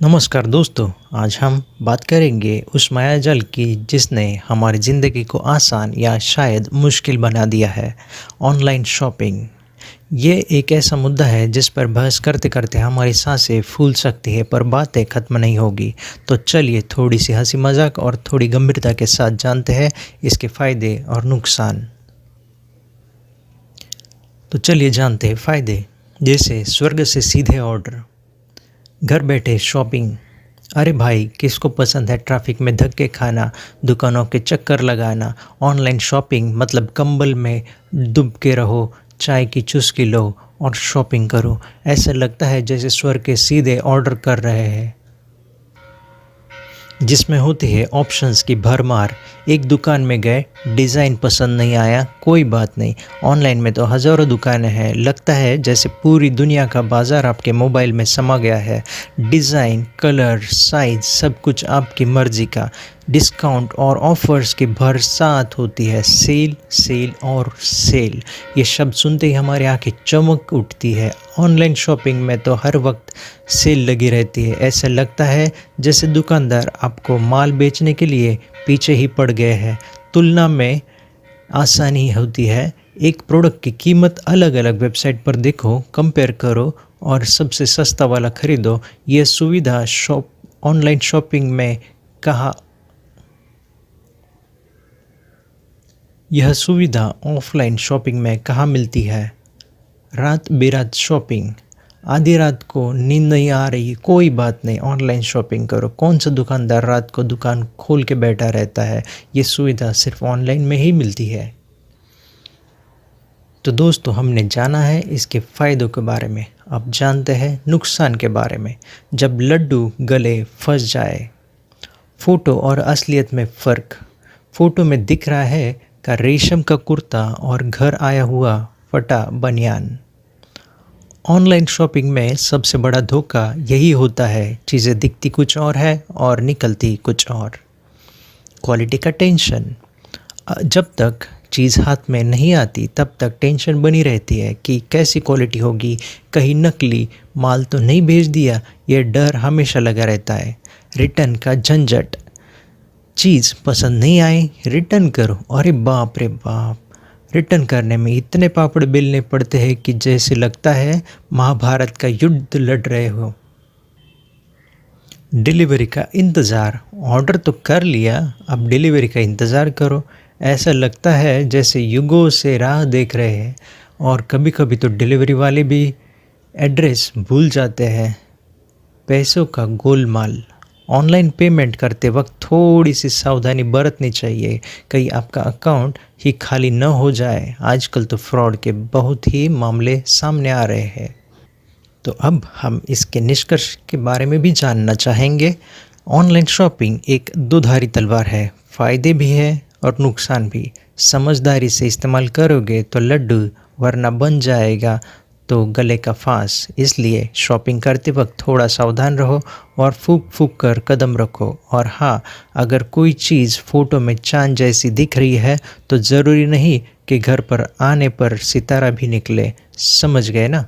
नमस्कार दोस्तों, आज हम बात करेंगे उस मायाजाल की जिसने हमारी ज़िंदगी को आसान या शायद मुश्किल बना दिया है, ऑनलाइन शॉपिंग। ये एक ऐसा मुद्दा है जिस पर बहस करते करते हमारी सांसें फूल सकती है पर बातें ख़त्म नहीं होगी। तो चलिए थोड़ी सी हंसी मजाक और थोड़ी गंभीरता के साथ जानते हैं इसके फ़ायदे और नुकसान। तो चलिए जानते हैं फ़ायदे। जैसे स्वर्ग से सीधे ऑर्डर, घर बैठे शॉपिंग। अरे भाई, किसको पसंद है ट्रैफिक में धक्के खाना, दुकानों के चक्कर लगाना। ऑनलाइन शॉपिंग मतलब कंबल में डूब के रहो, चाय की चुस्की लो और शॉपिंग करो। ऐसा लगता है जैसे स्वर्ग के सीधे ऑर्डर कर रहे हैं, जिसमें होती है ऑप्शंस की भरमार। एक दुकान में गए, डिज़ाइन पसंद नहीं आया, कोई बात नहीं। ऑनलाइन में तो हज़ारों दुकानें हैं, लगता है जैसे पूरी दुनिया का बाज़ार आपके मोबाइल में समा गया है। डिज़ाइन, कलर, साइज सब कुछ आपकी मर्ज़ी का। डिस्काउंट और ऑफ़र्स की बरसात होती है। सेल सेल और सेल, ये शब्द सुनते ही हमारी आंखें चमक उठती है। ऑनलाइन शॉपिंग में तो हर वक्त सेल लगी रहती है। ऐसा लगता है जैसे दुकानदार आपको माल बेचने के लिए पीछे ही पड़ गए हैं। तुलना में आसानी होती है। एक प्रोडक्ट की कीमत अलग अलग वेबसाइट पर देखो, कंपेयर करो और सबसे सस्ता वाला खरीदो। यह सुविधा ऑनलाइन शॉपिंग में कहाँ यह सुविधा ऑफलाइन शॉपिंग में कहाँ मिलती है? रात बेरात शॉपिंग, आधी रात को नींद नहीं आ रही, कोई बात नहीं, ऑनलाइन शॉपिंग करो। कौन सा दुकानदार रात को दुकान खोल के बैठा रहता है? ये सुविधा सिर्फ ऑनलाइन में ही मिलती है। तो दोस्तों, हमने जाना है इसके फ़ायदों के बारे में, अब जानते हैं नुकसान के बारे में। जब लड्डू गले फंस जाए, फ़ोटो और असलियत में फ़र्क। फ़ोटो में दिख रहा है का रेशम का कुर्ता और घर आया हुआ फटा बनियान। ऑनलाइन शॉपिंग में सबसे बड़ा धोखा यही होता है, चीज़ें दिखती कुछ और है और निकलती कुछ और। क्वालिटी का टेंशन, जब तक चीज़ हाथ में नहीं आती तब तक टेंशन बनी रहती है कि कैसी क्वालिटी होगी, कहीं नकली माल तो नहीं भेज दिया, ये डर हमेशा लगा रहता है। रिटर्न का झंझट, चीज़ पसंद नहीं आई, रिटर्न करो, अरे बाप रे बाप, रिटर्न करने में इतने पापड़ बेलने पड़ते हैं कि जैसे लगता है महाभारत का युद्ध लड़ रहे हो। डिलीवरी का इंतज़ार, ऑर्डर तो कर लिया, अब डिलीवरी का इंतज़ार करो। ऐसा लगता है जैसे युगों से राह देख रहे हैं। और कभी कभी तो डिलीवरी वाले भी एड्रेस भूल जाते हैं। पैसों का गोलमाल, ऑनलाइन पेमेंट करते वक्त थोड़ी सी सावधानी बरतनी चाहिए, कहीं आपका अकाउंट ही खाली न हो जाए। आजकल तो फ्रॉड के बहुत ही मामले सामने आ रहे हैं। तो अब हम इसके निष्कर्ष के बारे में भी जानना चाहेंगे। ऑनलाइन शॉपिंग एक दुधारी तलवार है, फ़ायदे भी है और नुकसान भी। समझदारी से इस्तेमाल करोगे तो लड्डू, वरना बन जाएगा तो गले का फांस। इसलिए शॉपिंग करते वक्त थोड़ा सावधान रहो और फूंक फूंक कर कदम रखो। और हाँ, अगर कोई चीज़ फ़ोटो में चाँद जैसी दिख रही है तो ज़रूरी नहीं कि घर पर आने पर सितारा भी निकले। समझ गए ना?